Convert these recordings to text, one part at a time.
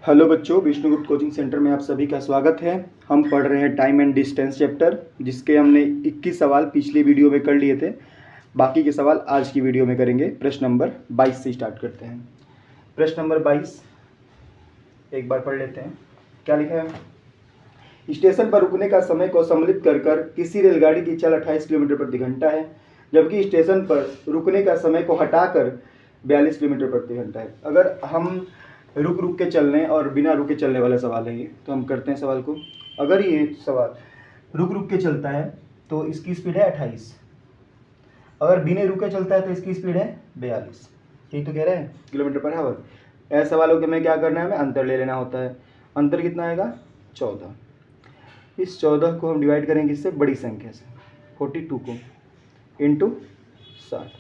Hello बच्चों, Vishnugupta coaching centre में आप सभी का स्वागत है। हम पढ़ रहे हैं टाइम एंड डिस्टेंस चैप्टर, जिसके हमने 21 सवाल पिछली वीडियो में कर लिए थे। बाकी के सवाल आज की वीडियो में करेंगे। प्रश्न नंबर 22 से स्टार्ट करते हैं। प्रश्न नंबर 22 एक बार पढ़ लेते हैं। क्या लिखा है? स्टेशन पर रुकने का समय को सम्मिलित कर कर किसी रेलगाड़ी की चाल 28 किलोमीटर प्रति घंटा है, जबकि स्टेशन पर रुकने का समय को हटाकर 42 किलोमीटर प्रति घंटा है। अगर हम रुक रुक के चलने और बिना रुके चलने वाला सवाल है ये, तो हम करते हैं सवाल को। अगर ये सवाल रुक रुक के चलता है तो इसकी स्पीड है 28, अगर बिना रुके चलता है तो इसकी स्पीड है 42। यही तो कह रहे हैं, किलोमीटर पर आवर। ऐसे सवालों के में क्या करना है, हमें अंतर ले लेना होता है। अंतर कितना आएगा? 14। इस 14 को हम डिवाइड करेंगे इससे बड़ी संख्या से, 42 को, इंटू 60।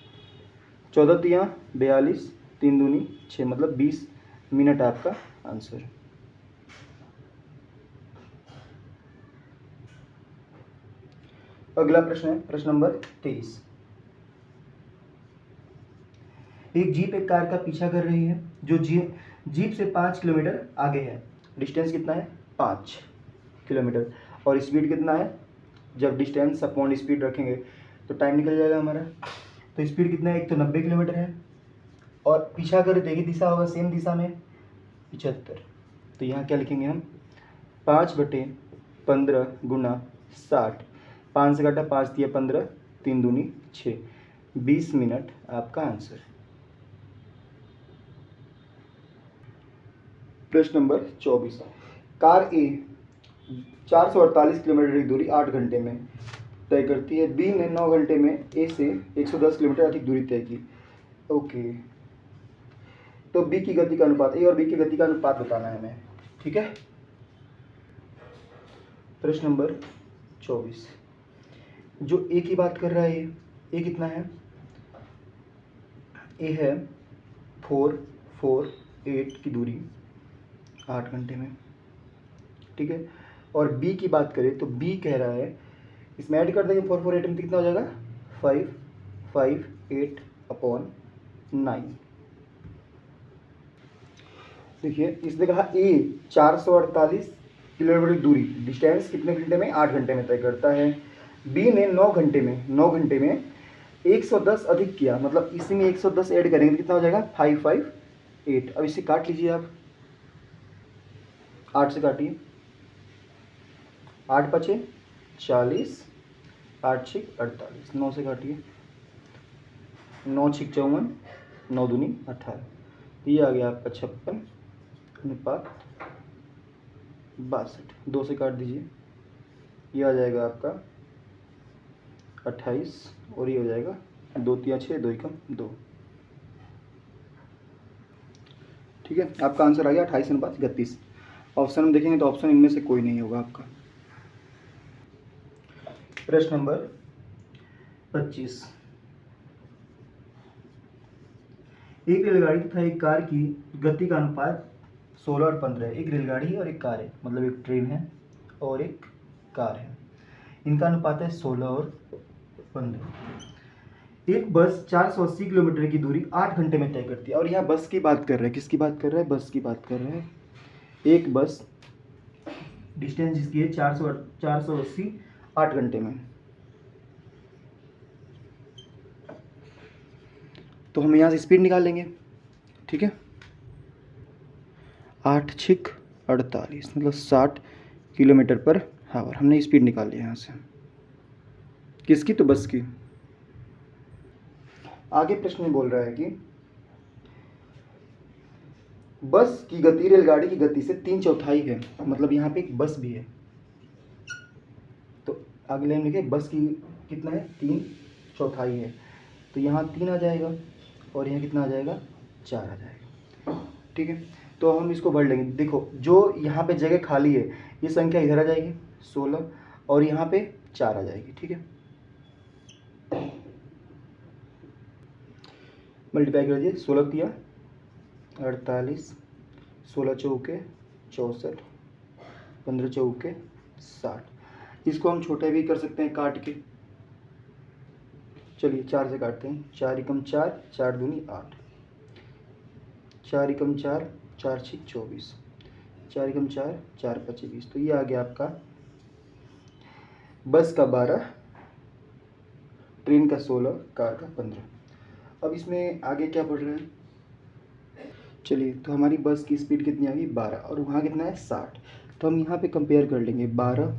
14 तिया 42, 3 दूनी 6, मतलब 20 मिनट आपका आंसर। अगला प्रश्न है प्रश्न नंबर 23। एक जीप एक कार का पीछा कर रही है जो जीप से 5 किलोमीटर आगे है। डिस्टेंस कितना है? 5 किलोमीटर। और स्पीड कितना है? जब डिस्टेंस अपॉन स्पीड रखेंगे तो टाइम निकल जाएगा हमारा। तो स्पीड कितना है? एक तो 90 किलोमीटर है, और पीछा कर देखिए दिशा होगा सेम दिशा में 75। तो यहाँ क्या लिखेंगे हम? 5/15 गुना 60। 5 से काटा 5 दिया 15, 3 दूनी 6, 20 मिनट आपका आंसर। प्रश्न नंबर 24। कार ए 448 किलोमीटर की दूरी 8 घंटे में तय करती है। बी ने 9 घंटे में ए से 110 किलोमीटर अधिक दूरी तय की। ओके, तो बी की गति का अनुपात, ए और बी की गति का अनुपात बताना है हमें। ठीक है। प्रश्न नंबर 24। जो ए की बात कर रहा है, ए कितना है? ए है 448 की दूरी 8 घंटे में। ठीक है। और बी की बात करें तो बी कह रहा है, इसमें ऐड कर देंगे 448 में कितना हो जाएगा? 558/9। देखिए इसने कहा ए 448 किलोमीटर की दूरी, डिस्टेंस कितने घंटे में? 8 घंटे में तय करता है। बी ने 9 घंटे में 110 अधिक किया, मतलब इसी में 110 ऐड करेंगे तो कितना हो जाएगा? 558। अब इसे काट लीजिए आप, 8 से काटिए, 8 पचे 40, 8 छिक 48, 9 से काटिए, 9 छिक 54, 9 दूनी 18। ये आ गया आपका 56 अनुपात 62। 2 से काट दीजिए, ये आ जाएगा आपका 28, और ये हो जाएगा 2 तिया 6, 2 एकम 2। ठीक है, आपका आंसर आ गया 28/32। ऑप्शन में देखेंगे तो ऑप्शन इनमें से कोई नहीं होगा आपका। प्रश्न नंबर 25। एक रेलगाड़ी तथा एक कार की गति का अनुपात 16 और 15 है। एक रेलगाड़ी है और एक कार है, मतलब एक ट्रेन है और एक कार है। इनका अनुपात है 16 और 15। एक बस 480 किलोमीटर की दूरी 8 घंटे में तय करती है। और यहाँ बस की बात कर रहे हैं, किसकी बात कर रहे हैं? बस की बात कर रहे हैं। एक बस डिस्टेंस जिसकी है 480 8 घंटे में। तो हम यहाँ से स्पीड निकाल लेंगे। ठीक है, 8 छिक 48, मतलब 60 किलोमीटर पर आवर। हमने स्पीड निकाल लिया यहाँ से। किसकी? तो बस की। आगे प्रश्न में बोल रहा है कि बस की गति रेलगाड़ी की गति से 3/4 है, मतलब यहाँ पे एक बस भी है। तो अगले हम लिखे बस की कितना है? 3/4 है। तो यहाँ 3 आ जाएगा और यहाँ कितना आ जाएगा? 4 आ जाएगा। ठीक है, तो हम इसको भर लेंगे। देखो जो यहाँ पे जगह खाली है, ये संख्या इधर आ जाएगी 16, और यहाँ पे 4 आ जाएगी। ठीक है, मल्टीप्लाई कर दीजिए। 16 तिया 48, 16 चौके 64, 15 चौके 60। इसको हम छोटे भी कर सकते हैं काट के। चलिए 4 से काटते हैं। 4 एकम 4, 4 दूनी 8, 4 एकम 4, 4 छिक 24, 4 एकम 4, 4 पचे 20। तो ये आ गया आपका बस का 12, ट्रेन का 16, कार का 15। अब इसमें आगे क्या पढ़ रहे हैं, चलिए तो हमारी बस की स्पीड कितनी आ गई 12 और वहाँ कितना है 60। तो हम यहाँ पे कंपेयर कर लेंगे 12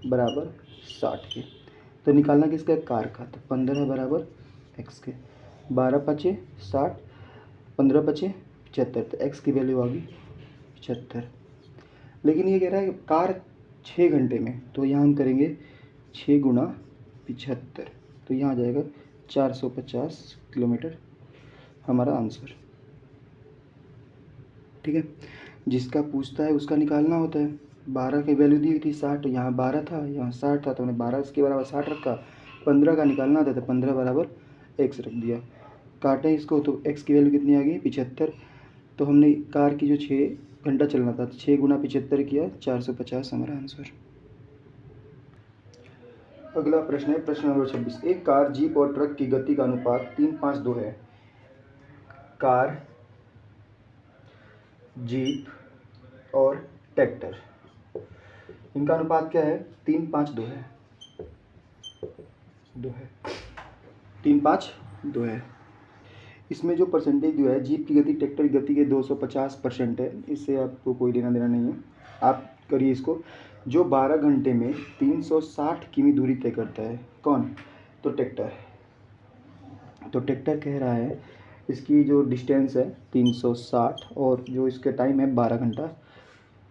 बराबर 60 के। तो निकालना किसका है, कार का। तो 15 बराबर x के, 12 पचे 60, 15 पचे 75। तो x की वैल्यू आ गई 75। लेकिन ये कह रहा है कि कार 6 घंटे में, तो यहाँ हम करेंगे 6 गुना 75। तो यहाँ आ जाएगा 450 किलोमीटर हमारा आंसर। ठीक है, जिसका पूछता है उसका निकालना होता है। 12 की वैल्यू दी हुई थी 60, यहाँ 12 था, यहाँ 60 था, तो हमने 12 के बराबर 60 रखा। 15 का निकालना था तो 15 बराबर x रख दिया। काटें इसको तो x की वैल्यू कितनी आ गई 75। तो हमने कार की जो 6 घंटा चलना था, 6 गुना 75 किया, 450 हमारा आंसर। अगला प्रश्न है प्रश्न नंबर 26। एक कार, जीप और ट्रक की गति का अनुपात 3:5:2 है। कार, जीप और ट्रैक्टर, इनका अनुपात क्या है, 3:5:2 है। 3:5:2 है। इसमें जो परसेंटेज दिया है, जीप की गति ट्रैक्टर की गति के 250% है। इससे आपको कोई लेना देना नहीं है, आप करिए इसको। जो 12 घंटे में 360 किमी दूरी तय करता है, कौन, तो ट्रैक्टर। तो ट्रैक्टर कह रहा है इसकी जो डिस्टेंस है 360 और जो इसके टाइम है 12 घंटा,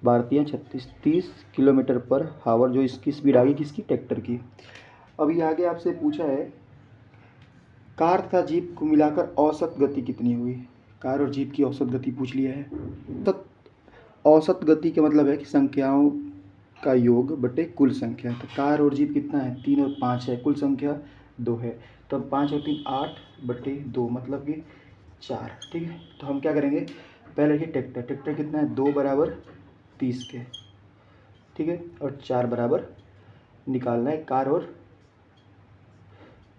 12 36 30 किलोमीटर पर हावर जो इसकी स्पीड आ गई किसकी, ट्रैक्टर की। अभी आगे आपसे पूछा है कार तथा जीप को मिलाकर औसत गति कितनी हुई। कार और जीप की औसत गति पूछ लिया है। तो औसत गति का मतलब है कि संख्याओं का योग बटे कुल संख्या। तो कार और जीप कितना है, 3 और 5 है, कुल संख्या 2 है। तो 5 और 3 8 बटे 2 मतलब कि 4। ठीक है, तो हम क्या करेंगे, पहले कि ट्रैक्टर कितना है, 2 बराबर 30 के। ठीक है, और 4 बराबर निकालना है कार और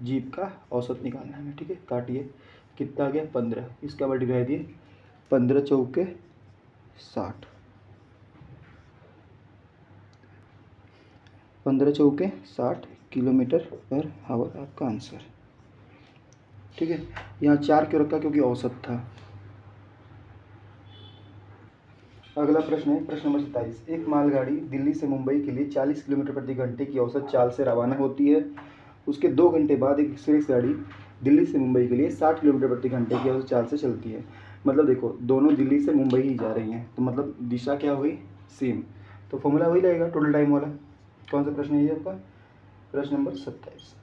जीप का औसत निकालना है। ठीक है, काटिए, कितना आ गया 15, इसका मल्टीप्लाई दिए 15 चौके 60, 15 चौके 60 किलोमीटर पर हावर आपका आंसर। ठीक है, यहाँ 4 क्यों रखा, क्योंकि औसत था। अगला प्रश्न है प्रश्न नंबर 27। एक मालगाड़ी दिल्ली से मुंबई के लिए 40 किलोमीटर प्रति घंटे की औसत चाल से रवाना होती है। उसके 2 घंटे बाद एक एक्सप्रेस गाड़ी दिल्ली से मुंबई के लिए 60 किलोमीटर प्रति घंटे की औसत चाल से चलती है। मतलब देखो, दोनों दिल्ली से मुंबई ही जा रही हैं, तो मतलब दिशा क्या हुई, सेम। तो फॉर्मूला वही रहेगा टोटल टाइम वाला। कौन सा प्रश्न है ये आपका, प्रश्न number 27।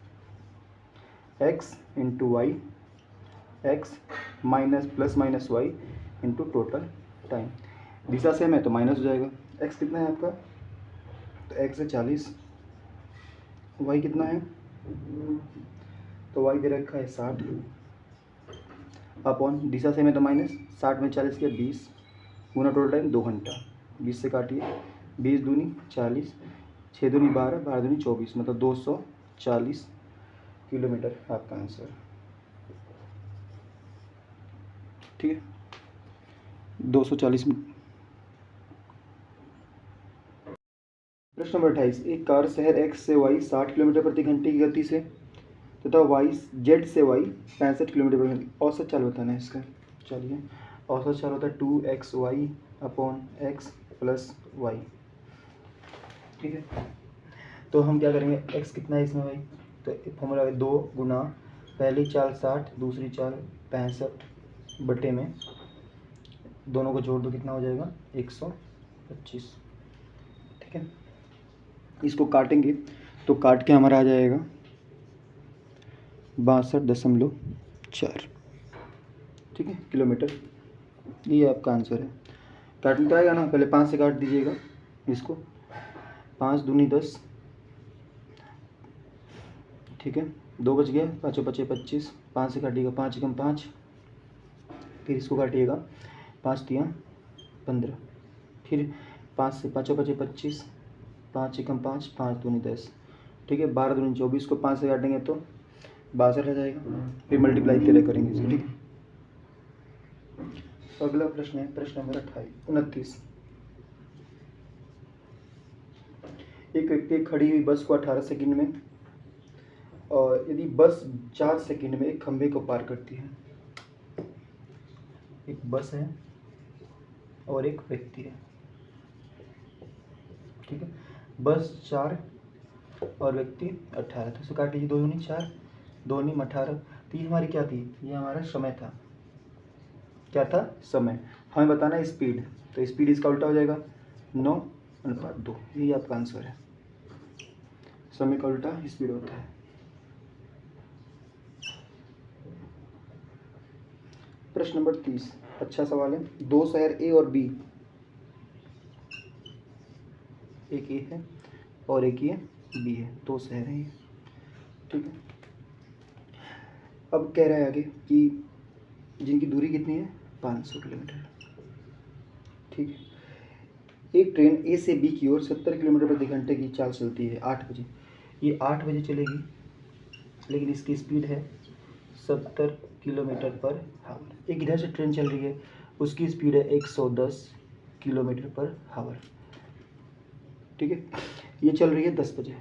x into Y, X minus plus minus Y into total time. दिशा सेम है तो माइनस हो जाएगा। x कितना है आपका, तो x है 40, y कितना है, तो y दे रखा है 60 अपॉन, दिशा सेम है तो माइनस, 60 में 40 के 20 गुना टोटल टाइम 2 घंटा। 20 से काटिए, 20 दूनी 40, 6 दूनी 12, 12 दूनी 24, मतलब 240 किलोमीटर आपका आंसर। ठीक है, 240 प्रश्न नंबर 28। एक कार शहर x से y 60 किलोमीटर प्रति घंटे की गति से तथा y z से y 65 किलोमीटर प्रति घंटे, औसत चाल बताना है इसका। चलिए, औसत चाल होता है 2xy upon x plus Y. ठीक है, तो हम क्या करेंगे, x कितना है इसमें भाई, तो फॉर्मूला है 2 गुना पहली चाल 60, दूसरी चाल 65 बटे में दोनों को जोड़ दो, कितना हो जाएगा 125। ठीक है, इसको काटेंगे तो काट के हमारा आ जाएगा 62.4। ठीक है, किलोमीटर। ये आपका आंसर है। काटने तो आएगा ना, पहले 5 से काट दीजिएगा इसको, 5 दूनी 10। ठीक है, 2 बच गया, 5 पचे 25, 5 से काटिएगा 5 एकम 5, फिर इसको काटिएगा 5 तिया 15, फिर 5 से 5 पचे 25, 5 एकम 5, 5 दूनी 10। ठीक है, 12 दूनी 24 को 5 से काटेंगे तो 62 आ जाएगा, फिर मल्टीप्लाई 13 करेंगे इसको। ठीक है, अगला प्रश्न है प्रश्न नंबर 29। एक व्यक्ति खड़ी हुई बस को 18 सेकंड में, और यदि बस 4 सेकंड में एक खंभे को पार करती है। एक बस है और एक व्यक्ति है, ठीक है। बस 4 और व्यक्ति 18, तो इसे काट लीजिए, 2 दूनी 4, 2 नीम 18। तो ये हमारी क्या थी, ये हमारा समय था। क्या था, समय। हमें बताना है स्पीड, तो स्पीड इसका उल्टा हो जाएगा 9/2, यही आपका आंसर है। समय का उल्टा स्पीड होता है। प्रश्न नंबर 30, अच्छा सवाल है। 2 शहर ए और बी, एक ए है और एक ये बी है, 2 शहर हैं ये, ठीक है। अब कह रहा है आगे कि जिनकी दूरी कितनी है, 500 किलोमीटर, ठीक है। एक ट्रेन ए से बी की ओर 70 किलोमीटर प्रति घंटे की चाल चलती है 8 बजे। ये 8 बजे चलेगी, लेकिन इसकी स्पीड है 70 किलोमीटर पर आवर। एक इधर से ट्रेन चल रही है, उसकी स्पीड है 110 किलोमीटर पर आवर, ठीक है। ये चल रही है 10 बजे।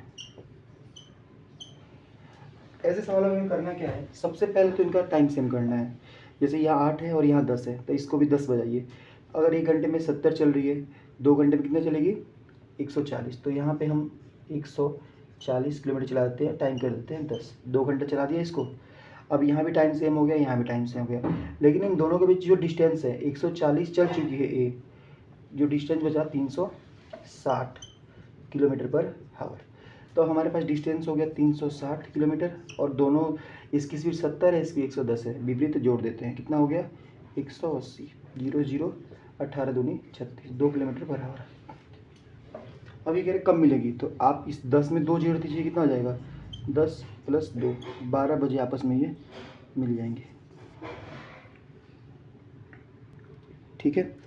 ऐसे सवालों में करना क्या है, सबसे पहले तो इनका टाइम सेम करना है। जैसे यहाँ 8 है और यहाँ 10 है, तो इसको भी 10 बजाइए। अगर 1 घंटे में 70 चल रही है, 2 घंटे में कितने चलेगी, 140। तो यहाँ पे हम 140 किलोमीटर चला देते हैं, टाइम कर देते हैं 10, 2 घंटे चला दिया इसको। अब यहाँ भी टाइम सेम हो गया, यहाँ भी टाइम सेम हो गया, लेकिन इन दोनों के बीच जो डिस्टेंस है 140 चल चुकी है ए, जो डिस्टेंस बचा 360 किलोमीटर पर आवर। तो हमारे पास डिस्टेंस हो गया 360 किलोमीटर, और दोनों, इसकी स्पीड 70 है, इसकी 110 है, विपरीत जोड़ देते हैं, कितना हो गया 180, 0 0 18 दूनी 36, 2 किलोमीटर पर आवर। अब ये कह रहे कब मिलेगी, तो आप इस 10 में 2 जोड़ दीजिए, कितना हो जाएगा 10 + 2, 12 बजे आपस में ये मिल जाएंगे, ठीक है।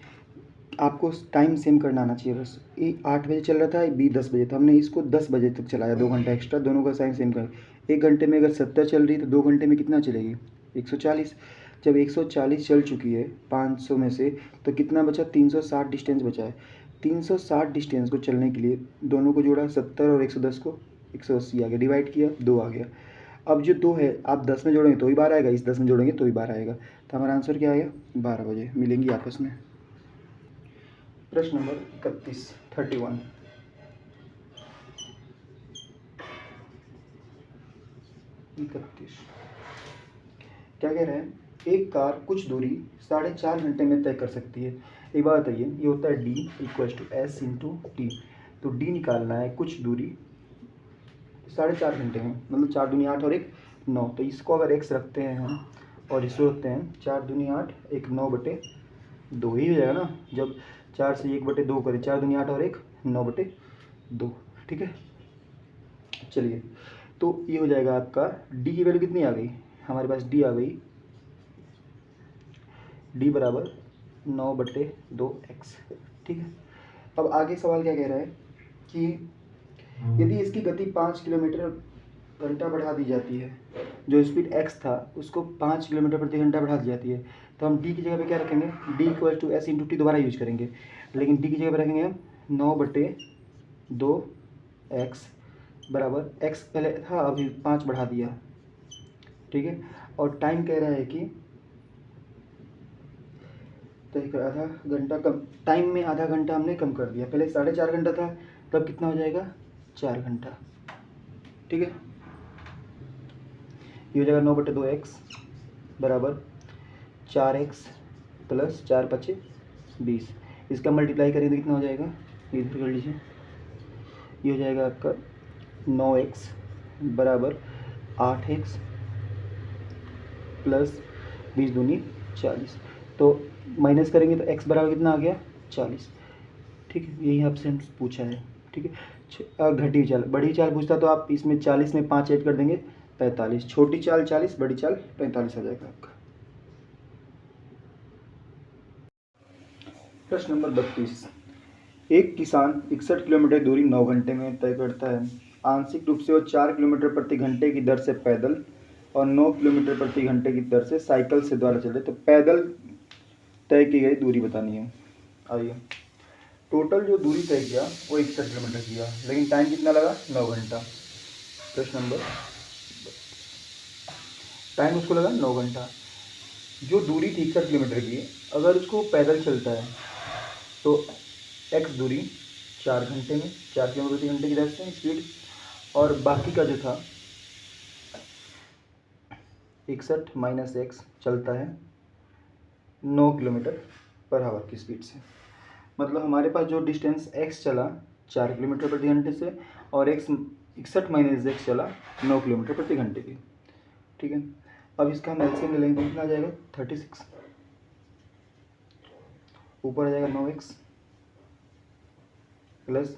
आपको टाइम सेम करना आना चाहिए बस। ए 8 बजे चल रहा था, बी 10 बजे, तो हमने इसको 10 बजे तक चलाया, 2 घंटा एक्स्ट्रा, दोनों का टाइम सेम कर। 1 घंटे में अगर 70 चल रही तो 2 घंटे में कितना चलेगी 140। जब 140 चल चुकी है 500 में से, तो कितना बचा 360 डिस्टेंस बचा है। 360 डिस्टेंस को चलने के लिए दोनों को जोड़ा, 70 और 110 को, 180 आ गया, डिवाइड किया 2 आ गया। अब जो 2 है आप 10 में जोड़ेंगे तो भी 12 आएगा, इस 10 में जोड़ेंगे तो भी 12 आएगा, तो हमारा आंसर क्या आएगा 12 बजे मिलेंगी आपस में। प्रश्न नंबर 31 31, क्या कह रहे हैं, एक कार कुछ दूरी 4.5 घंटे में तय कर सकती है। एक बात बताइए, ये होता है D = S × T, तो D निकालना है, कुछ दूरी 4.5 घंटे में, मतलब 4 दूनी 8 और 1 9, तो इसको अगर x रखते हैं हम और इसको रखते हैं 4 दूनी 8, 1 9/2 ही हो जाएगा ना। जब 4 से 1/2 करें, 4 दूनी 8 और 1 9/2, ठीक है। चलिए, तो ये हो जाएगा आपका D की वैल्यू कितनी आ गई, हमारे पास D आ गई, D = 9/2x, ठीक है। अब आगे सवाल क्या कह रहा है कि यदि इसकी गति 5 किलोमीटर घंटा बढ़ा दी जाती है, जो स्पीड x था उसको 5 किलोमीटर प्रति घंटा बढ़ा दी जाती है, तो हम D की जगह पे क्या रखेंगे, D = S × T दोबारा यूज करेंगे, लेकिन D की जगह पे रखेंगे हम 9/2x बराबर x पहले था, अभी 5 बढ़ा दिया, ठीक है। और टाइम कह रहा है कि आधा घंटा कम, टाइम में आधा घंटा हमने कम कर दिया, पहले 4.5 घंटा था, तब कितना हो जाएगा 4 घंटा, ठीक है। ये हो जाएगा 9/2x बराबर 4x + 4 × 5 = 20, इसका मल्टीप्लाई करेंगे तो कितना हो जाएगा, इधर कर लीजिए, ये हो जाएगा आपका 9x बराबर 8x + 20 दूनी 40, तो माइनस करेंगे तो x बराबर कितना आ गया 40, ठीक है। यही आपसे हम पूछा है, ठीक है। घटी चाल, बड़ी चाल पूछता तो आप इसमें 40 में 5 ऐड कर देंगे 45, छोटी चाल 40, बड़ी चाल 45 आ जाएगा आपका। प्रश्न नंबर 32, एक किसान 61 किलोमीटर दूरी 9 घंटे में तय करता है। आंशिक रूप से वो 4 किलोमीटर प्रति घंटे की दर से पैदल और 9 किलोमीटर प्रति घंटे की दर से साइकिल से द्वारा चले, तो पैदल तय की गई दूरी बतानी है। आइए, टोटल जो दूरी तय किया वो 61 किलोमीटर किया, लेकिन टाइम कितना लगा? 9 घंटा। प्रश्न नंबर, टाइम उसको लगा 9 घंटा। जो दूरी थी 61 किलोमीटर की, अगर उसको पैदल चलता है तो x दूरी 4 घंटे में, 4 किलोमीटर प्रति घंटे की दर से स्पीड, और बाकी का जो था 61 माइनस एक्स चलता है 9 किलोमीटर पर आवर की स्पीड से। मतलब हमारे पास जो डिस्टेंस x चला 4 किलोमीटर प्रति घंटे से, और x 61 माइनस एक्स चला 9 किलोमीटर प्रति घंटे की। ठीक है, अब इसका हम एलसीएम ले लेंगे, कितना आ जाएगा? 36, ऊपर आ जाएगा 9x प्लस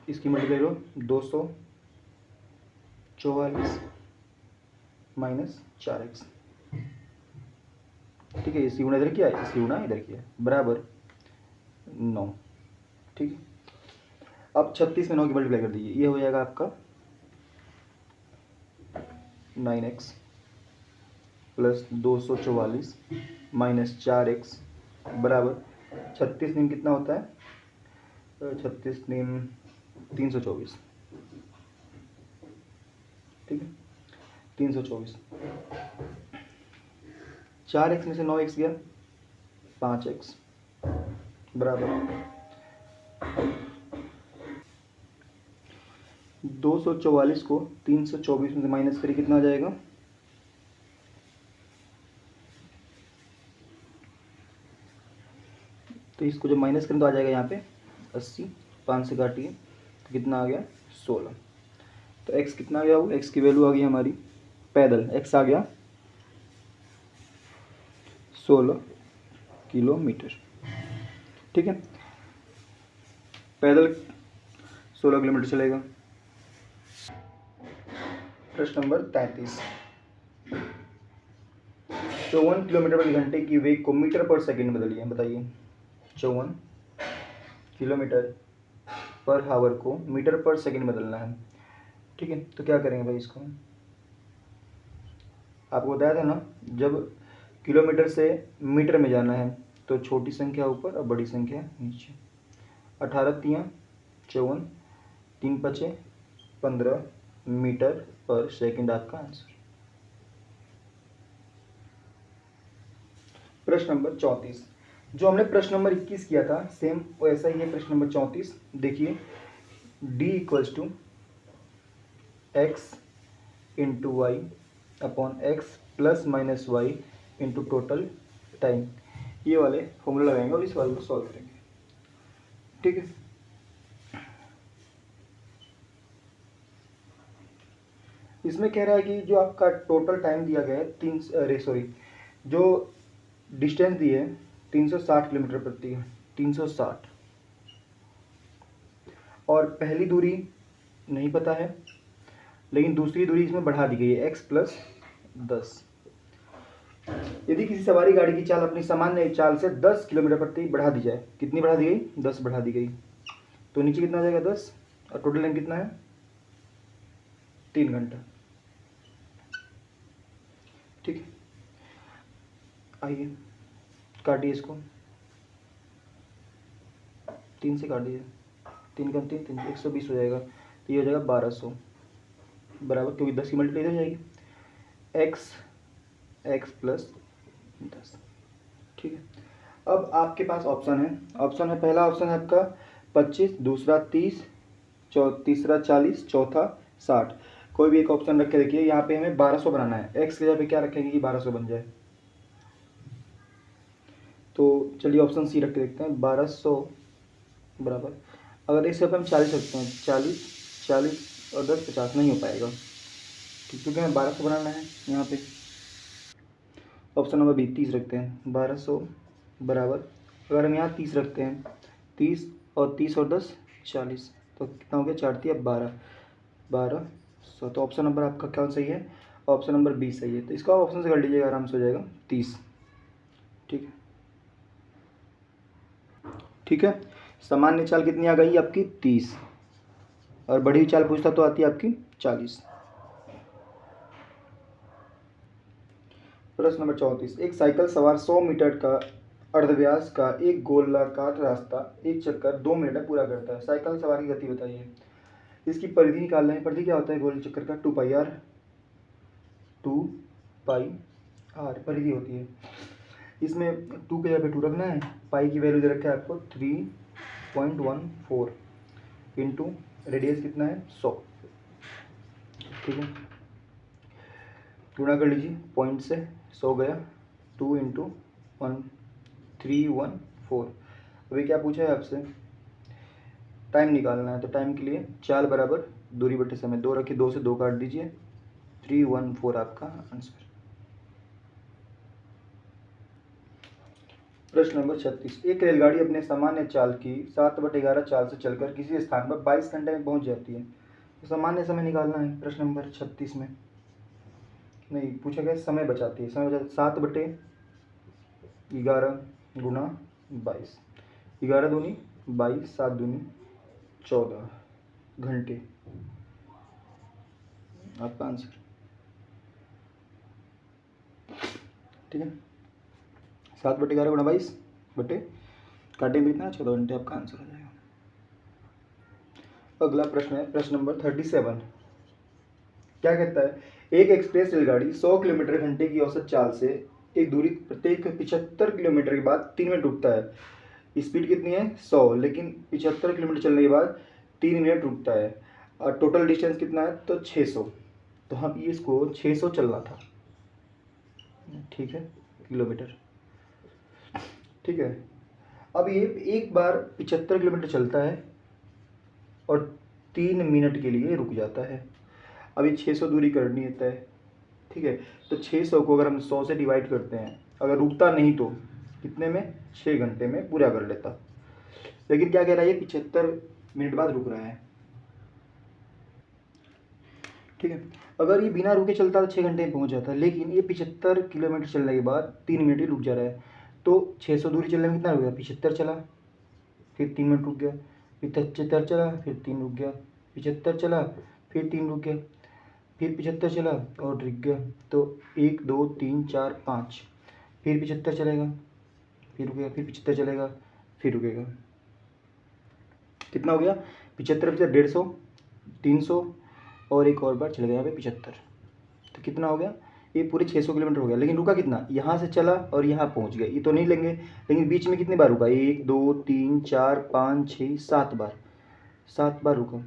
इसकी मल्टीप्लाई करो 244 माइनस 4x। ठीक है, इसकी गुणा इधर किया, इसकी गुणा इधर किया, बराबर 9। ठीक है, अब 36 में 9 की मल्टीप्लाई कर दीजिए, ये हो जाएगा आपका 9x प्लस 244 माइनस 4x बराबर 36 नीम कितना होता है? 36 नीम 324। ठीक है, 324। 4x में से 9x गया, 5x बराबर 244 को 324 में से माइनस करिए, कितना आ जाएगा? तो इसको जब माइनस करें तो आ जाएगा यहाँ पे 80, 5 से काटिए तो कितना आ गया? 16। तो x कितना आ गया? वो x की वैल्यू आ गई हमारी, पैदल x आ गया 16 किलोमीटर। ठीक है, पैदल 16 किलोमीटर चलेगा। प्रश्न नंबर 33, 54 किलोमीटर प्रति घंटे की वेग को मीटर पर सेकंड बदलिए। बताइए, 54 किलोमीटर पर आवर को मीटर पर सेकंड बदलना है। ठीक है, तो क्या करेंगे भाई? इसको आपको बताया था ना, जब किलोमीटर से मीटर में जाना है तो छोटी संख्या ऊपर और बड़ी संख्या नीचे। 18 तियाँ 54, 3 पचे 15 मीटर पर सेकंड आपका आंसर। प्रश्न नंबर 34, जो हमने प्रश्न नंबर 21 किया था सेम वैसा ही है प्रश्न नंबर 34। देखिए, d equals to X into Y upon X plus minus Y into total time, ये वाले फॉर्मूला लगाएंगे और इस वाले को सॉल्व करेंगे। ठीक है, इसमें कह रहा है कि जो आपका टोटल टाइम दिया गया है जो डिस्टेंस दी है 360 किलोमीटर प्रति 360, और पहली दूरी नहीं पता है, लेकिन दूसरी दूरी इसमें बढ़ा दी गई है x प्लस 10। यदि किसी सवारी गाड़ी की चाल अपनी सामान्य चाल से 10 किलोमीटर प्रति बढ़ा दी जाए, कितनी बढ़ा दी गई? 10 बढ़ा दी गई, तो नीचे कितना आ जाएगा? 10, और टोटल टाइम कितना है? 3 घंटा। ठीक है, आइए काटिए इसको, 3 से काटिए, 3 कम 3 3 120 हो जाएगा, तो ये हो जाएगा 1200 बराबर, क्योंकि 10 की मल्टीप्लाई हो जाएगी x प्लस 10। ठीक है, अब आपके पास ऑप्शन है, पहला ऑप्शन है आपका 25, दूसरा 30, तीसरा 40, चौथा 60। कोई भी एक ऑप्शन रख के देखिए, यहाँ पे हमें 1200 बनाना है, x के जगह पे क्या रखेंगे कि 1200 बन जाए? तो चलिए ऑप्शन सी रख के देखते हैं, 1200 बराबर, अगर इस पे हम 40 रखते हैं, 40 और 10 50, नहीं हो पाएगा, क्योंकि हमें 1200 बनाना है। यहाँ पे ऑप्शन नंबर बी 30 रखते हैं, 1200 बराबर, अगर हम यहाँ 30 रखते हैं, 30 और 10 40, तो कितना हो गया? 4 3 12, 1200। तो ऑप्शन नंबर आपका क्या सही है? ऑप्शन नंबर बी सही है। तो इसका ऑप्शन से कर लीजिएगा, आराम से हो जाएगा 30। ठीक है, ठीक है, सामान्य चाल कितनी आ गई आपकी? 30, और बड़ी चाल पूछता तो आती है आपकी 40। प्रश्न नंबर 34, एक साइकिल सवार 100 मीटर का अर्धव्यास का एक गोलाकार रास्ता एक चक्कर 2 मिनट में पूरा करता है। साइकिल सवार की गति बताइए। इसकी परिधि निकालना है। परिधि क्या होता है गोल चक्कर का? 2πr, 2πr परिधि होती है। इसमें 2 के जगह पे 2 रखना है। पाई की वैल्यू दे रखा है आपको 3.14 इंटू रेडियस कितना है 100। ठीक है, गुणा कर लीजिए पॉइंट से, 100 गया 2 इंटू 1314। अभी क्या पूछा है आपसे? टाइम निकालना है। तो टाइम के लिए चाल बराबर दूरी बटे समय, 2 रखिए, 2 से 2 काट दीजिए, 314 आपका आंसर। प्रश्न नंबर 36। एक रेलगाड़ी अपने सामान्य चाल की 7/11 चाल से चलकर किसी स्थान पर 22 घंटे में पहुंच जाती है। तो सामान्य समय निकालना है प्रश्न नंबर 36 में। नहीं, पूछा गया समय बचाती है। समय बचाती 7/11 गुणा 22, 11 दूनी 22, 7 दूनी 14 घंटे आपका आंसर। ठीक है, 7/11 गुणा 22 बटे काटेंगे कितना 14 घंटे आपका आंसर हो जाएगा। अगला प्रश्न है प्रश्न नंबर 37। क्या कहता है? एक एक्सप्रेस रेलगाड़ी 100 किलोमीटर घंटे की औसत चाल से एक दूरी प्रत्येक 75 किलोमीटर के बाद 3 मिनट रुकता है। स्पीड कितनी है 100, लेकिन 75 किलोमीटर चलने के बाद 3 मिनट रुकता है। और टोटल डिस्टेंस कितना है? तो 600। तो हम इसको 600 चलना था। ठीक है, किलोमीटर। ठीक है, अब ये एक बार 75 किलोमीटर चलता है और 3 मिनट के लिए रुक जाता है। अभी 600 दूरी करनी है तय। ठीक है, तो 600 को अगर हम 100 से डिवाइड करते हैं, अगर रुकता नहीं तो कितने में? 6 घंटे में पूरा कर लेता। लेकिन क्या कह रहा है? ये 75 मिनट बाद रुक रहा है। ठीक है, अगर ये बिना रुके चलता तो 6 घंटे में पहुंच जाता, लेकिन ये 75 किलोमीटर चलने के बाद 3 मिनट ही रुक जा रहा है। तो 600 दूरी चलने में कितना रुक गया? 75 चला, फिर 3 मिनट रुक गया, फिर 75 चला, फिर 3 रुक गया, 75 चला, फिर 3 रुक गया, फिर 75 चला और रुक गया। तो 1 2 3 4 5, फिर 75 चलेगा, फिर रुकेगा, फिर 75 चलेगा, फिर रुकेगा। कितना हो गया? 75 + 150, 300 और एक और बार चलेगा यहाँ पे 75। तो कितना हो गया? ये पूरे 600 किलोमीटर हो गया। लेकिन रुका कितना? यहाँ से चला और यहाँ पहुँच गया, ये तो नहीं लेंगे। लेकिन बीच में कितनी बार रुका? 1 2 3 4 5 6 7 बार, 7 बार रुका।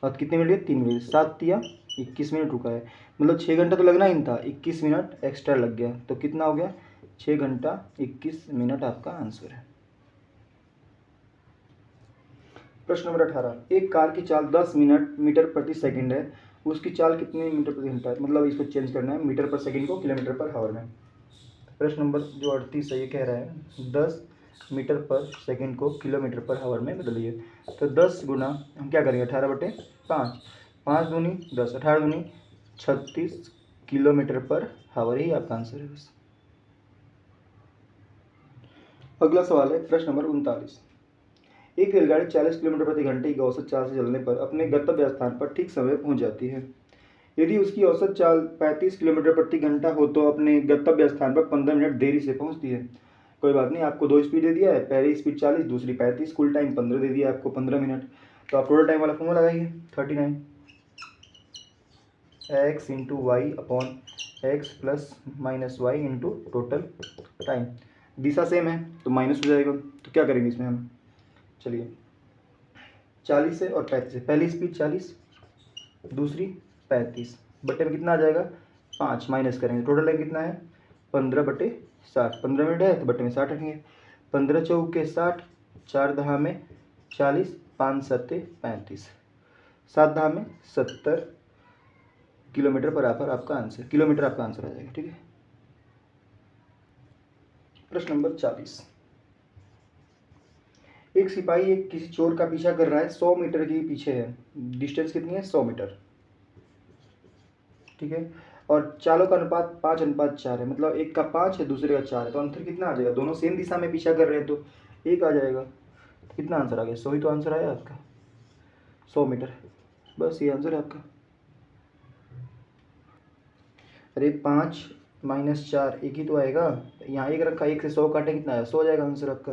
और कितने मिनट? 3 मिनट। 7 या 21 मिनट रुका है। मतलब 6 घंटा तो लगना ही नहीं था, 21 मिनट एक्स्ट्रा लग गया। तो कितना हो गया? 6 घंटा 21 मिनट आपका आंसर है। प्रश्न नंबर 18। एक कार की चाल 10 मीटर प्रति सेकंड है, उसकी चाल कितने मीटर प्रति घंटा है? मतलब इसको चेंज करना है मीटर पर सेकंड को किलोमीटर पर हावर में। प्रश्न नंबर जो 38 है, ये कह रहा है 10 मीटर पर सेकंड को किलोमीटर पर हावर में बदलिए। तो 10 गुना हम क्या करेंगे? 18/5, 5 दूनी 10, 18 दूनी 36 किलोमीटर पर हावर ही आपका आंसर है बस। अगला सवाल है प्रश्न नंबर 39। एक रेलगाड़ी 40 किलोमीटर प्रति घंटे की औसत चाल से चलने पर अपने गंतव्य स्थान पर ठीक समय पहुंच जाती है। यदि उसकी औसत चाल 35 किलोमीटर प्रति घंटा हो तो अपने गंतव्य स्थान पर 15 मिनट देरी से पहुंचती है। कोई बात नहीं, आपको 2 स्पीड दे दिया है, पहली स्पीड 40, दूसरी 35, कुल टाइम 15 दे दिया आपको, 15 मिनट। तो आप टोटल टाइम वाला फॉर्मूला लगाइए, 39 x × y/x + -y into total time. दिशा सेम है तो माइनस हो जाएगा। तो क्या करेंगे इसमें हम? चलिए 40 है और 35 है, पहली स्पीड 40, दूसरी 35, बटे में कितना आ जाएगा? 5, माइनस करेंगे, टोटल टाइम कितना है? 15/60। 15 मिनट है तो बटे में 60 रखेंगे। 15 चौके 60, 4 दहा में 40, 5 सत्ते 35, 7 दहा में 70 किलोमीटर पर आपका आंसर, किलोमीटर आपका आंसर आ जाएगा। ठीक है, प्रश्न नंबर 40। एक सिपाही एक किसी चोर का पीछा कर रहा है, 100 मीटर के पीछे है। डिस्टेंस कितनी है? 100 मीटर। ठीक है, और चालों का अनुपात 5:4 है। मतलब एक का 5 है, दूसरे का 4 है। तो अंतर कितना आ जाएगा? दोनों सेम दिशा में पीछा कर रहे हैं तो 1 आ जाएगा। कितना आंसर आ गया? 100 ही तो आंसर आया आपका, 100 मीटर। बस ये आंसर है आपका। अरे 5 -4 एक ही तो आएगा, यहाँ एक रखा, 1 से 100 काटे कितना आया, 100 जाएगा आंसर आपका।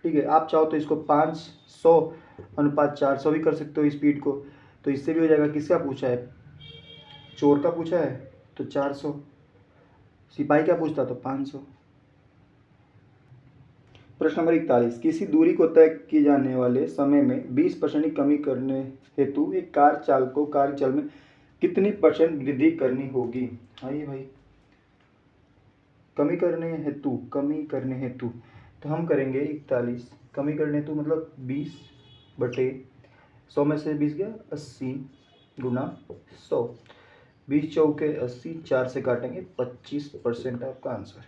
ठीक है, आप चाहो तो इसको 500/400 भी कर सकते हो स्पीड को, तो इससे भी हो जाएगा। किसका पूछा है, चोर का पूछा है तो 400, सिपाही का पूछता तो 500। प्रश्न नंबर 41, किसी दूरी को तय किए जाने वाले समय में 20% की कमी करने हेतु एक कार चालक को कार्यचाल में कितनी % वृद्धि करनी होगी। आइए भाई, कमी करने हेतु तो हम करेंगे 41, कमी करने हेतु मतलब 20/100 में से 20 गया 80 गुना 100, 20 चौके 80, 4 से काटेंगे 25% आपका आंसर।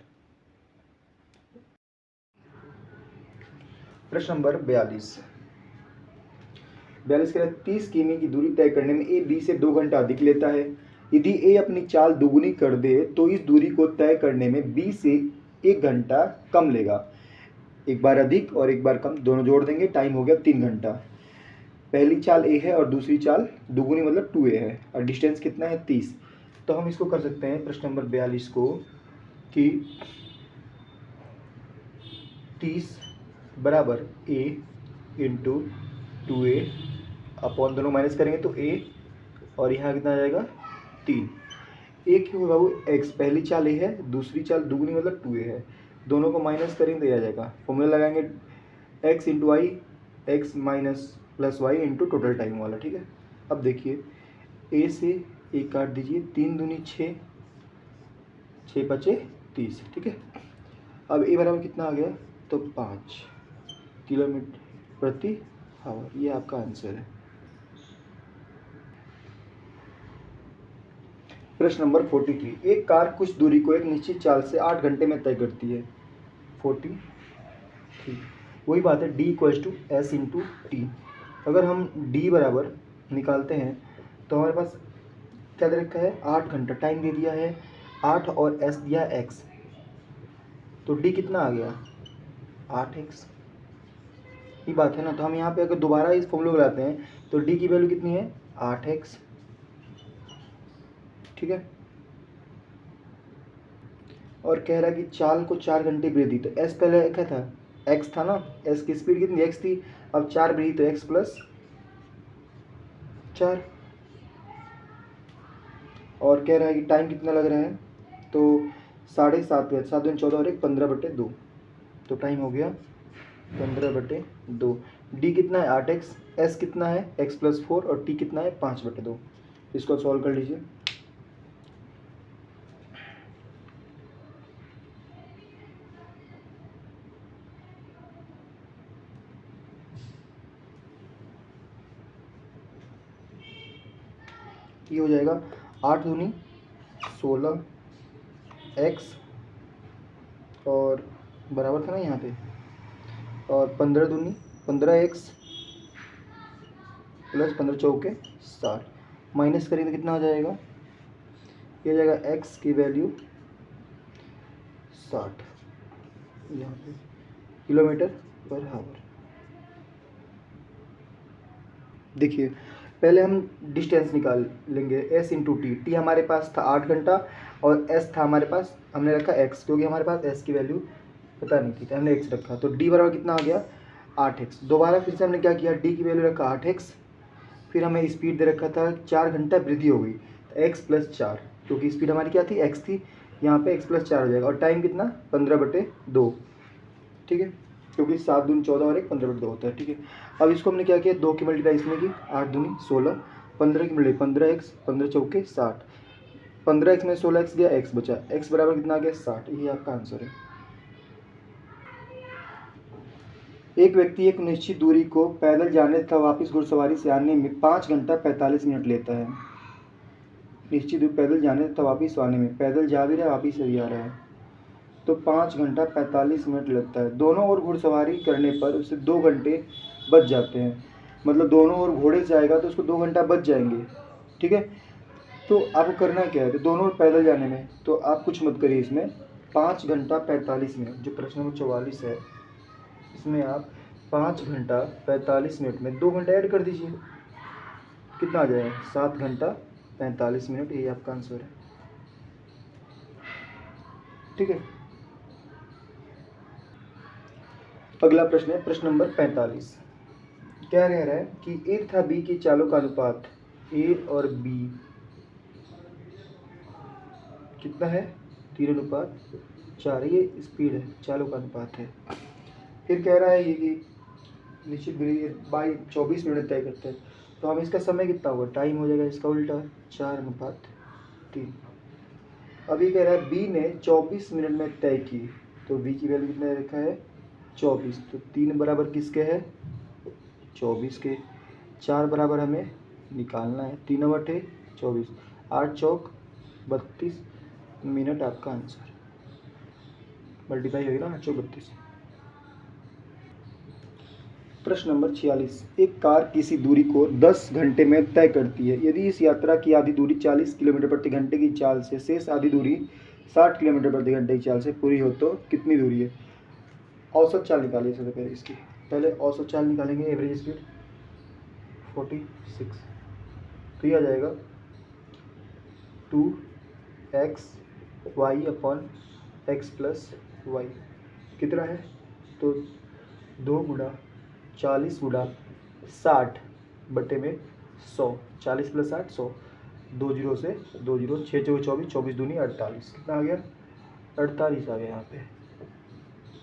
प्रश्न नंबर 42 कह रहा है 30 किमी की दूरी तय करने में ए बी से 2 घंटा अधिक लेता है। यदि ए अपनी चाल दुगुनी कर दे तो इस दूरी को तय करने में बी से 1 घंटा कम लेगा। एक बार अधिक और एक बार कम दोनों जोड़ देंगे, टाइम हो गया 3 घंटा। पहली चाल ए है और दूसरी चाल दुगुनी मतलब 2a है, और डिस्टेंस कितना है 30। तो हम इसको कर सकते हैं प्रश्न नंबर 42 को कि 30 बराबर a इंटू 2a अपॉन, दोनों माइनस करेंगे तो a, और यहाँ कितना आ जाएगा 3। a क्यों बाबू, x पहली चाल a है, दूसरी चाल दुगुनी मतलब 2a है, दोनों को माइनस करेंगे तो ये आ जाएगा। फॉर्मूला लगाएंगे x into Y, X minus plus Y into total time वाला। ठीक है, अब देखिए a से a काट दीजिए, 3 दूनी 6, 6 पचे 30। ठीक है, अब a बराबर कितना आ गया, तो 5 किलोमीटर प्रति आवर, ये आपका आंसर है। प्रश्न नंबर 43, एक कार कुछ दूरी को एक निश्चित चाल से 8 घंटे में तय करती है। 43, वही बात है, d = s इंटू टी। अगर हम d बराबर निकालते हैं तो हमारे पास क्या दे रखा है, 8 घंटा टाइम दे दिया है, 8 और s दिया x, तो d कितना आ गया 8x, ये बात है ना। तो हम यहाँ पे अगर दोबारा इस फॉर्मूले को लाते हैं तो d की वैल्यू कितनी है 8x। ठीक है, और कह रहा है कि चाल को 4 घंटे वृद्धि, तो s पहले क्या था, x था ना, s की स्पीड कितनी x थी, अब 4 वृद्धि तो x + 4, और कह रहा है कि टाइम कितना लग रहा है, तो 7.5 मिनट, 7 दूनी 14 और 1 15/2, तो टाइम हो गया 15/2। d कितना है 8x, s कितना है x + 4 और t कितना है 5/2। इसको सॉल्व कर लीजिए। ये हो जाएगा 8 दूनी 16 x और बराबर था ना यहाँ पे, और 15 दूनी 15x प्लस 15 चौके 60, माइनस करेंगे तो कितना हो जाएगा, ये हो जाएगा x की वैल्यू 60 यहाँ पे km/h। देखिए पहले हम डिस्टेंस निकाल लेंगे, s इंटू टी हमारे पास था 8 घंटा और s था हमारे पास, हमने रखा x क्योंकि हमारे पास s की वैल्यू पता नहीं थी तो हमने x रखा, तो d बराबर कितना आ गया 8x। दोबारा फिर से हमने क्या किया, d की वैल्यू रखा 8x, फिर हमें स्पीड दे रखा था 4 घंटा वृद्धि हो गई, तो x + 4, क्योंकि स्पीड हमारी क्या थी x थी, यहाँ पे x + 4 हो जाएगा, और टाइम कितना 15/2। ठीक है, क्योंकि 7 दूनी 14 और 1 15/2 होता है। ठीक है, अब इसको हमने क्या किया, 2 की मल्टीप्लाई इसमें की, 8 दूनी 16, 15 की मल्टीप्लाई 15x, 15 चौके 60, 15x में 16x गया, x बचा, x बराबर कितना आ गया 60, ये आपका आंसर है। एक व्यक्ति एक निश्चित दूरी को पैदल जाने तथा वापस घुड़सवारी से आने में 5 घंटा 45 मिनट लेता है। निश्चित दूरी पैदल जाने तथा वापस आने में, पैदल जा भी रहा है वापस भी आ रहा है, तो 5 घंटा 45 मिनट लगता है। दोनों ओर घुड़सवारी करने पर उसे 2 घंटे बच जाते हैं, मतलब दोनों ओर घोड़े से जाएगा तो उसको 2 घंटा बच जाएंगे। ठीक है, तो आपको करना क्या है, तो दोनों ओर पैदल जाने में तो आप कुछ मत करिए, इसमें 5 घंटा 45 मिनट, जो प्रश्न नंबर 44 है इसमें आप 5 घंटा 45 मिनट में 2 घंटा ऐड कर दीजिए, कितना आ जाएगा 7 घंटा 45 मिनट, ये आपका आंसर है। ठीक है। अगला प्रश्न है प्रश्न नंबर 45। क्या कह रहा है कि ए तथा बी की चालों का अनुपात ए और बी कितना है, 3:4। ये स्पीड है, चालों का अनुपात है। फिर कह रहा है ये कि निश्चित दूरी बाई 24 मिनट तय करते हैं, तो हम इसका समय कितना होगा, टाइम हो जाएगा इसका उल्टा 4:3। अभी कह रहा है बी ने 24 मिनट में तय की, तो बी की वैल्यू कितना रखा है 24, तो 3 बराबर किसके है 24 के, 4 बराबर हमें निकालना है, 3/24, 8 चौक 32 मिनट आपका आंसर, मल्टीप्लाई होगी ना 8 चौक 32। प्रश्न नंबर 46। एक कार किसी दूरी को 10 घंटे में तय करती है। यदि इस यात्रा की आधी दूरी 40 किलोमीटर प्रति घंटे की चाल से, शेष आधी दूरी 60 किलोमीटर प्रति घंटे की चाल से पूरी हो तो कितनी दूरी है। औसत चाल निकालिए सबसे पहले इसकी, पहले औसत चाल निकालेंगे, एवरेज स्पीड 46, तो यह आ जाएगा 2xy/x+y कितना है, तो 2 गुणा 40 गुणा 60 बटे में 100, 40 + 60 100, 2 जीरो से 2 जीरो, 6 चौके 24, 24 दूनी 48, कितना आ गया 48 आ गया यहाँ पे,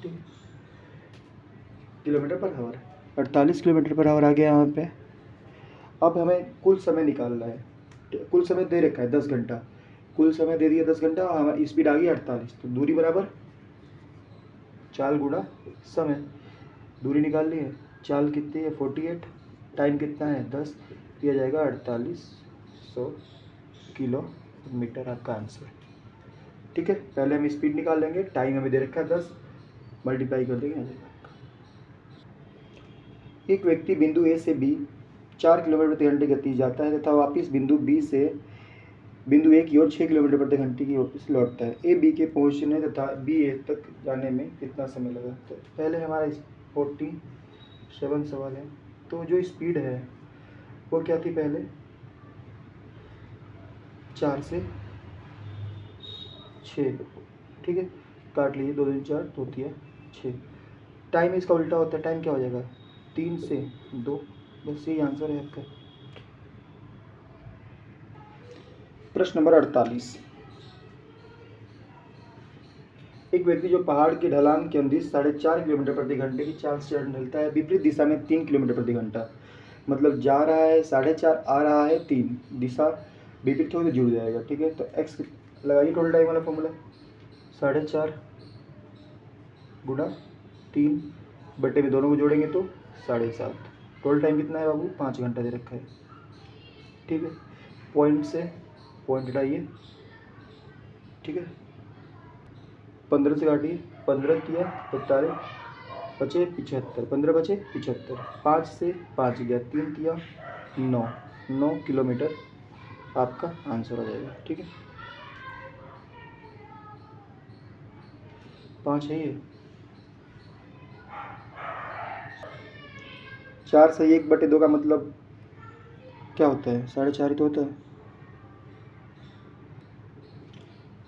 ठीक है, kilometre per hour, 48 kilometre per hour आ गया यहाँ पे। अब हमें कुल समय निकालना है, कुल समय दे रखा है 10 घंटा, कुल समय दे दिया 10 घंटा, हमारी स्पीड आ गई 48, तो दूरी बराबर चाल गुणा समय, दूरी निकाल ली है, चाल कितनी है 48, टाइम कितना है 10, दिया जाएगा 4800 किलोमीटर आपका आंसर, ठीक है। पहले हम स्पीड निकाल लेंगे, टाइम हमें दे रखा है 10, मल्टीप्लाई कर देंगे आ जाएगा। एक व्यक्ति बिंदु ए से बी 4 किलोमीटर प्रति घंटे गति जाता है तथा वापस बिंदु बी से बिंदु ए की ओर 6 किलोमीटर प्रति घंटे की वापस लौटता है। ए बी के पहुंचने तथा बी ए तक जाने में कितना समय लगा। तो पहले हमारा 47 सवाल है, तो जो स्पीड है वो क्या थी पहले 4 से 6, ठीक है, काट लीजिए, 2 दूनी 4, 2 तिया 6, टाइम इसका उल्टा होता है, टाइम क्या हो जाएगा 3 से 2, बस यही आंसर है आपका। प्रश्न नंबर 48। एक व्यक्ति जो पहाड़ की ढलान के अनुदिश 4.5 किलोमीटर प्रति घंटे की चाल से ढलता है, विपरीत दिशा में 3 किलोमीटर प्रति घंटा, मतलब जा रहा है 4.5, आ रहा है 3, दिशा विपरीत हो तो जुड़ जाएगा, ठीक है। तो एक्स लगाइए टोटल टाइम वाला फॉर्मूला, 4.5 गुणा 3 बटे में दोनों को जोड़ेंगे तो 7.5, टोटल टाइम कितना है बाबू 5 घंटा दे रखा है, ठीक है। पॉइंट से पॉइंट हटाइए, ठीक है, 15 से काटिए, 15 तिया 45 बचे 75, 15 बचे 75, 5 से 5 गया, 3 तिया 9 किलोमीटर आपका आंसर हो जाएगा, ठीक है। 5 है ये, 4 से 1/2 का मतलब क्या होता है 4.5 ही तो होता है।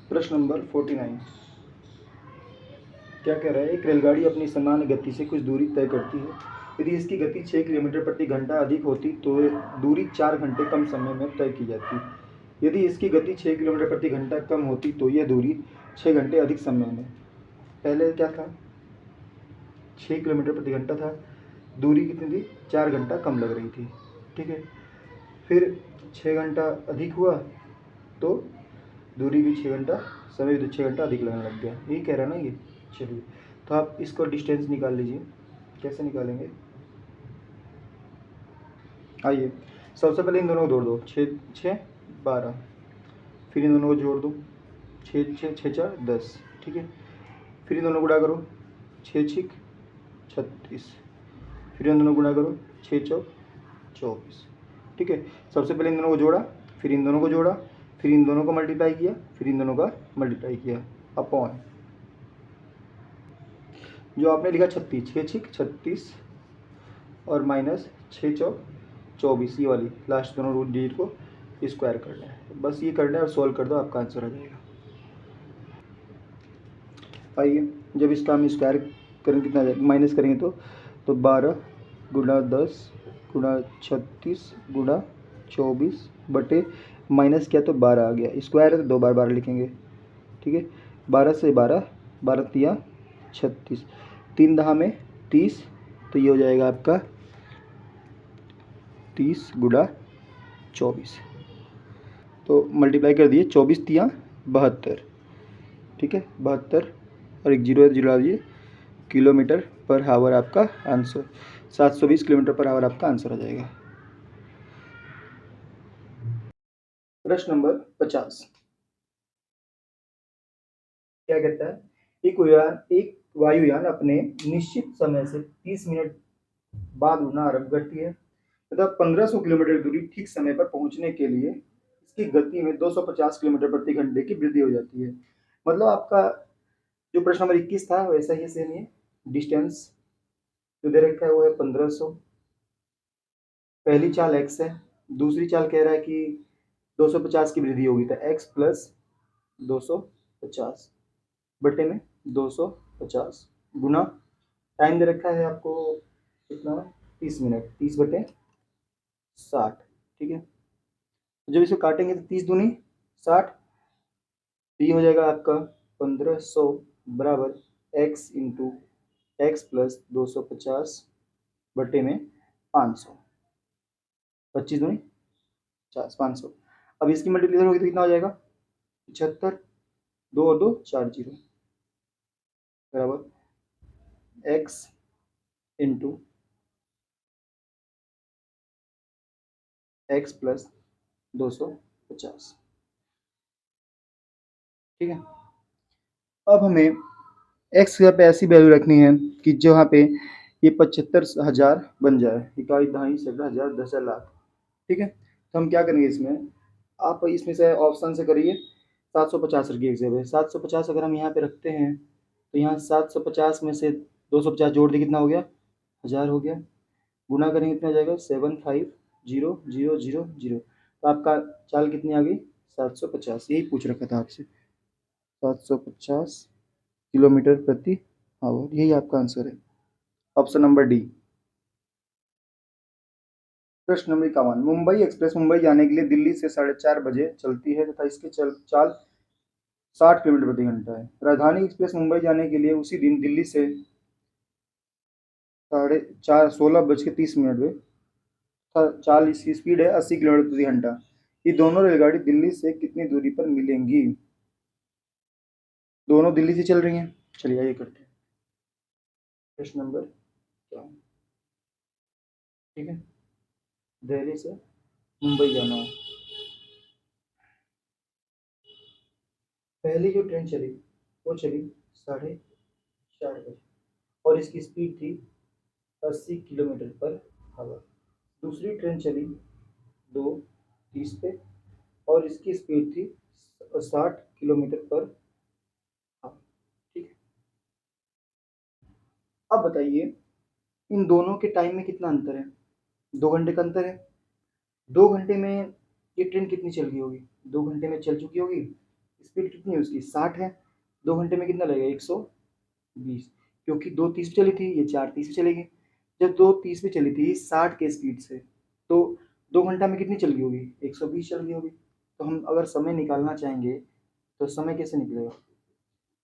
प्रश्न नंबर 49। क्या कह रहा है, एक रेलगाड़ी अपनी सामान्य गति से कुछ दूरी तय करती है। यदि इसकी गति 6 किलोमीटर प्रति घंटा अधिक होती तो दूरी 4 घंटे कम समय में तय की जाती। यदि इसकी गति 6 किलोमीटर प्रति घंटा कम होती तो यह दूरी 6 घंटे अधिक समय में, पहले क्या था 6 किलोमीटर प्रति घंटा था, दूरी कितनी थी 4 घंटा कम लग रही थी, ठीक है। फिर 6 घंटा अधिक हुआ तो दूरी भी 6 घंटा, समय भी 6 घंटा अधिक लगने लग गया, यही कह रहा है ना ये। चलिए, तो आप इसको डिस्टेंस निकाल लीजिए, कैसे निकालेंगे, आइए सबसे पहले इन दोनों को जोड़ दो, 6 6 12, फिर इन दोनों को जोड़ दो 6 6 6 4 10, ठीक है। फिर इन दोनों को गुणा करो 6 6 36, फिर इन दोनों को गुणा करो 6 चौक 24, ठीक है। सबसे पहले इन दोनों को जोड़ा, फिर इन दोनों को जोड़ा, फिर इन दोनों को मल्टीप्लाई किया, फिर इन दोनों का मल्टीप्लाई किया, अपॉन जो आपने लिखा 36, 6 6 36 और माइनस 6 चौक 24, ये वाली लास्ट दोनों रूट डिजिट को स्क्वायर करना है, बस ये करना है और सॉल्व कर दो, आपका आंसर आ जाएगा। आइए जब इसका हम स्क्वायर करेंगे कितना आ जाएगा, माइनस करेंगे तो 12 गुणा 10 गुणा 36 गुणा 24 बटे माइनस किया तो 12 आ गया। स्क्वायर है तो 2 बार 12 लिखेंगे, ठीक है। 12 से 12, 12 तिया 36, 3 दहा में 30, तो ये हो जाएगा आपका 30 गुणा 24, तो मल्टीप्लाई कर दिए, 24 तिया 72, ठीक है 72 और एक जीरो जुड़ा दिए, किलोमीटर पर हावर आपका आंसर 720 किलोमीटर पर हावर आपका आंसर आ जाएगा। प्रश्न नंबर 50 क्या कहता है, एक वायुयान अपने निश्चित समय से 30 मिनट बाद उड़ना आरंभ करती है तथा 1500 किलोमीटर दूरी ठीक समय पर पहुंचने के लिए इसकी गति में 250 किलोमीटर प्रति घंटे की वृद्धि हो जाती है। मतलब आपका जो प्रश्न नंबर 21 था वैसा ही सेम है। डिस्टेंस जो दे रखा है वो है 1500, पहली चाल x है, दूसरी चाल कह रहा है कि 250 की वृद्धि होगी, तो x प्लस 250 बटे में 250 गुना टाइम दे रखा है आपको कितना, 30 मिनट, 30 बटे 60, ठीक है। जब इसे काटेंगे तो 30 दूनी 60, ये हो जाएगा आपका 1500 बराबर x इंटू एक्स प्लस 250 बटे में 500, 25 दूनी 50, 500। अब इसकी मल्टीप्लिकेशन होगी तो कितना हो जाएगा 75, 2 और 2 4 जीरो बराबर x इंटू एक्स प्लस 250, ठीक है। अब हमें एक्स पे ऐसी वैल्यू रखनी है कि जहाँ पे ये 75,000 बन जाए, इकाई दहाई सैकड़ा हज़ार 10,000 लाख, ठीक है। तो हम क्या करेंगे इसमें, आप इसमें से ऑप्शन से करिए 750 रखिए एक जगह, 750 अगर हम यहाँ पे रखते हैं तो यहाँ 750 में से 250 जोड़ दिए कितना हो गया, 1000 हो गया, गुना करेंगे कितना जाएगा 750,000, तो आपका चाल कितनी आ गई 750, यही पूछ रखा था आपसे, 750 किलोमीटर प्रति आवर, यही आपका आंसर है, ऑप्शन नंबर डी। प्रश्न नंबर 51, मुंबई एक्सप्रेस मुंबई जाने के लिए दिल्ली से 4:30 बजे चलती है तथा इसकी चाल 60 किलोमीटर प्रति घंटा है। राजधानी एक्सप्रेस मुंबई जाने के लिए उसी दिन दिल्ली से 16:30 में चाल इसकी स्पीड है 80 किलोमीटर प्रति घंटा। ये दोनों रेलगाड़ी दिल्ली से कितनी दूरी पर मिलेंगी, दोनों दिल्ली से चल रही हैं, चलिए आइए करते हैं प्रश्न नंबर क्या, ठीक है। दिल्ली से मुंबई जाना है, पहली जो ट्रेन चली वो चली 4:30 बजे और इसकी स्पीड थी 80 किलोमीटर पर आवर। दूसरी ट्रेन चली 2:30 पे और इसकी स्पीड थी 60 किलोमीटर पर आवर, ठीक है। अब बताइए इन दोनों के टाइम में कितना अंतर है, 2 घंटे का अंतर है। 2 घंटे में ये ट्रेन कितनी चल गई होगी, 2 घंटे में चल चुकी होगी, स्पीड कितनी है उसकी 60 है, 2 घंटे में कितना लगेगा 120, क्योंकि 2:30 पे चली थी, ये 4:30 पे चलेगी। जब 2:30 पे चली थी 60 के स्पीड से, तो 2 घंटा में कितनी चल गई होगी 120 चल गई होगी। तो हम अगर समय निकालना चाहेंगे तो समय कैसे निकलेगा,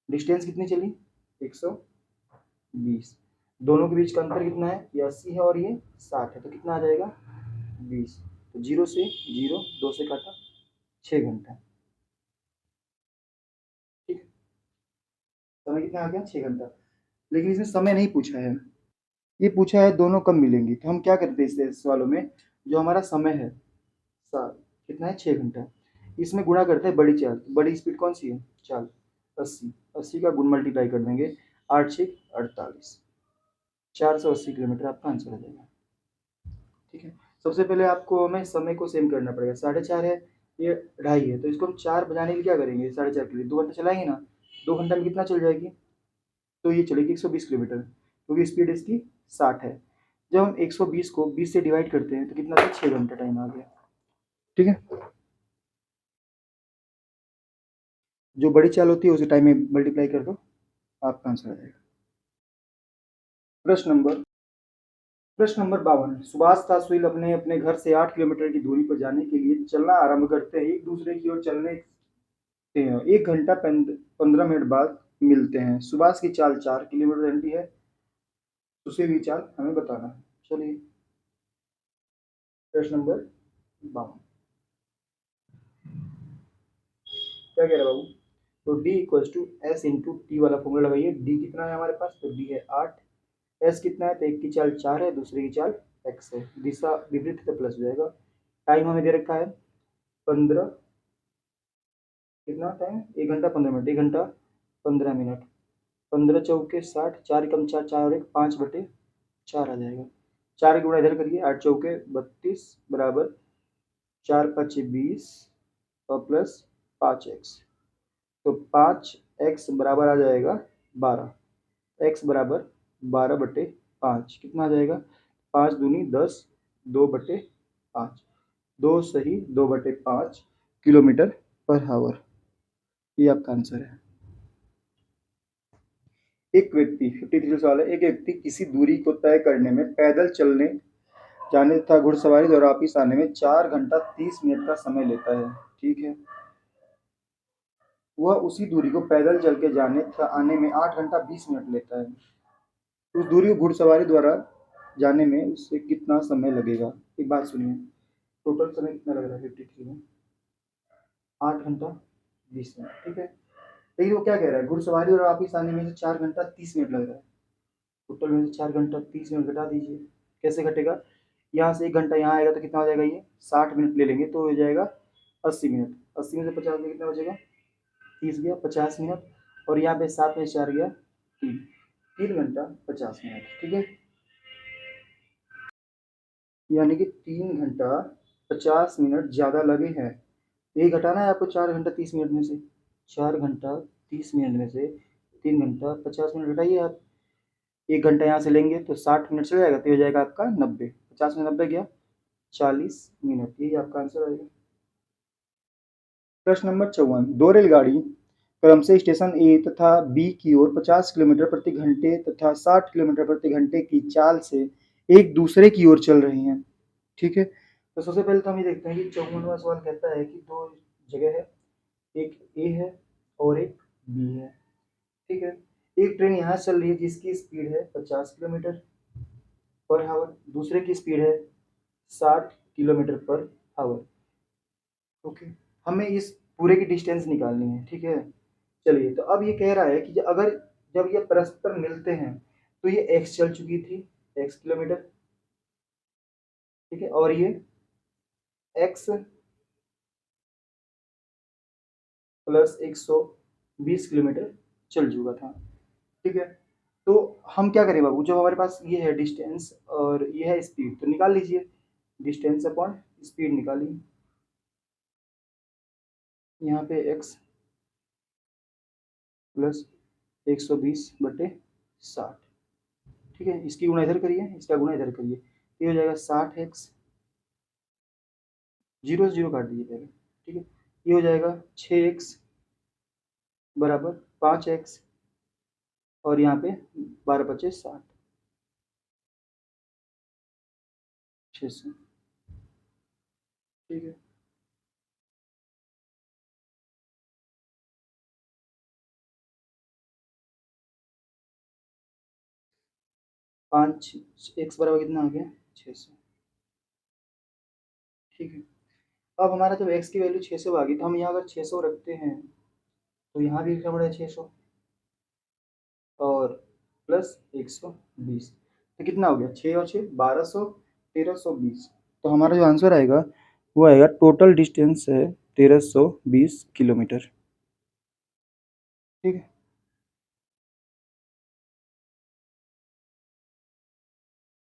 डिस्टेंस कितनी चली 120, दोनों के बीच का अंतर कितना है, ये 80 है और ये 60 है, तो कितना आ जाएगा 20, तो 0 से 0, 2 से काटा 6 घंटा, ठीक है। समय कितना आ गया 6 घंटा, लेकिन इसने समय नहीं पूछा है, ये पूछा है दोनों कब मिलेंगी। तो हम क्या करते हैं इस सवालों में, जो हमारा समय है कितना है 6 घंटा, इसमें गुणा करते हैं बड़ी चाल, बड़ी स्पीड कौन सी है चाल 80, 80 का गुण मल्टीप्लाई कर देंगे 8 6 48, 480 किलोमीटर आपका आंसर आ जाएगा, ठीक है। सबसे पहले आपको हमें समय को सेम करना पड़ेगा, 4:30 है, ये 2:30 है, तो इसको हम 4 बजाने के लिए क्या करेंगे, 4:30 के लिए 2 घंटे चलाएंगे ना, 2 घंटा में कितना चल जाएगी, तो ये चलेगी 120 किलोमीटर, क्योंकि स्पीड इसकी 60 है। जब हम 120 को 20 से डिवाइड करते हैं तो कितना था 6 घंटा टाइम आ गया, ठीक है। जो बड़ी चाल होती है उसे टाइम में मल्टीप्लाई कर दो, आपका आंसर आ जाएगा। प्रश्न नंबर 52। सुभाष तथा सुनील अपने अपने घर से 8 किलोमीटर की दूरी पर जाने के लिए चलना आरंभ करते हैं। एक दूसरे की ओर चलने के 1 घंटा 15 मिनट बाद मिलते हैं। सुभाष की चाल 4 किलोमीटर घंटी है, सुशील की चाल हमें बताना है। चलिए प्रश्न नंबर 52 क्या कह रहा है बाबू। तो d equal to S into T वाला फॉर्मूला लगाइए। d कितना है हमारे पास, तो d है 8। एस कितना है, तो एक की चाल 4 है, दूसरे की चाल एक्स है, दिशा विपरीत है तो प्लस हो जाएगा। टाइम हमें दे रखा है 15, कितना टाइम, 1 घंटा 15 मिनट, 1 घंटा 15 मिनट। 15 चौके 60, 4 कम 4, 4 और 1 5/4 आ जाएगा। 4 गुणा इधर करिए, 8 चौके 32 बराबर 4 5 20 और प्लस 5x। तो 5x बराबर आ जाएगा 12। x बराबर 12/5 कितना आ जाएगा, 5 दूनी 10, 2/5, 2 सही 2/5 किलोमीटर पर हावर। ये आपका आंसर है। एक व्यक्ति 53 सवाल है। एक व्यक्ति किसी दूरी को तय करने में पैदल चलने जाने तथा घुड़सवारी द्वारा वापिस आने में 4 घंटा 30 मिनट का समय लेता है। ठीक है, वह उसी दूरी को पैदल चल के जाने तथा आने में 8 घंटा 20 मिनट लेता है। उस दूरी को घुड़सवारी द्वारा जाने में उससे कितना समय लगेगा। एक बात सुनिए, टोटल समय कितना लग रहा है 53 में, 8 घंटा 20 मिनट। ठीक है, लेकिन वो क्या कह रहा है, घुड़सवारी और वापिस आने में 4 घंटा 30 मिनट लग रहा है। टोटल में से 4 घंटा 30 मिनट घटा दीजिए। कैसे घटेगा, यहाँ से 1 घंटा यहाँ आएगा तो कितना हो जाएगा, ये 60 मिनट ले लेंगे तो हो जाएगा 80 मिनट। 80 में से 50 में कितना बचेगा, 30 गया 50 मिनट, और यहाँ पे 7 में 4 गया 3, 3 घंटा 50 मिनट। ठीक है, यानी कि 3 घंटा 50 मिनट ज़्यादा लगे हैं। यही घटाना है आपको 4 घंटा 30 मिनट में से। 4 घंटा 30 मिनट में से 3 घंटा 50 मिनट घटाइए आप। 1 घंटा यहाँ से लेंगे तो 60 मिनट चला जाएगा, तो हो जाएगा आपका 90। 50 में 90 गया 40 मिनट। यही आपका आंसर आएगा। प्रश्न नंबर 54। दो रेलगाड़ी क्रमशः स्टेशन ए तथा बी की ओर 50 किलोमीटर प्रति घंटे तथा 60 किलोमीटर प्रति घंटे की चाल से एक दूसरे की ओर चल रही हैं। ठीक है, तो सबसे पहले तो हम ये देखते हैं कि 54वां सवाल कहता है कि दो जगह है, एक ए है और एक बी है। ठीक है, एक ट्रेन यहाँ चल रही है जिसकी स्पीड है 50 किलोमीटर पर हावर, दूसरे की स्पीड है 60 किलोमीटर पर हावर। ओके, हमें इस पूरे की डिस्टेंस निकालनी है। ठीक है, चलिए तो अब ये कह रहा है कि अगर जब ये परस्पर मिलते हैं तो ये x चल चुकी थी, x किलोमीटर। ठीक है, और ये x प्लस 120 किलोमीटर चल चुका था। ठीक है, तो हम क्या करें बाबू, जब हमारे पास ये है डिस्टेंस और ये है स्पीड, तो निकाल लीजिए डिस्टेंस अपॉन स्पीड निकालिए। यहाँ पे x प्लस 120/60। ठीक है, इसकी गुणा इधर करिए, इसका गुणा इधर करिए, ये हो जाएगा 60x, 0 से 0 काट दीजिए पहले। ठीक है, ये हो जाएगा 6x बराबर 5x, और यहाँ पे 12×5 = 60, 600। ठीक है, 5x बराबर कितना आ गया 600। ठीक है, अब हमारा जब x की वैल्यू 600 आ गई तो हम यहाँ अगर 600 रखते हैं तो यहाँ भी लिखना पड़ेगा 600 और प्लस 120, तो कितना हो गया 6 और 6 1200, 1320। तो हमारा जो आंसर आएगा वो आएगा, टोटल डिस्टेंस है 1320 किलोमीटर। ठीक है।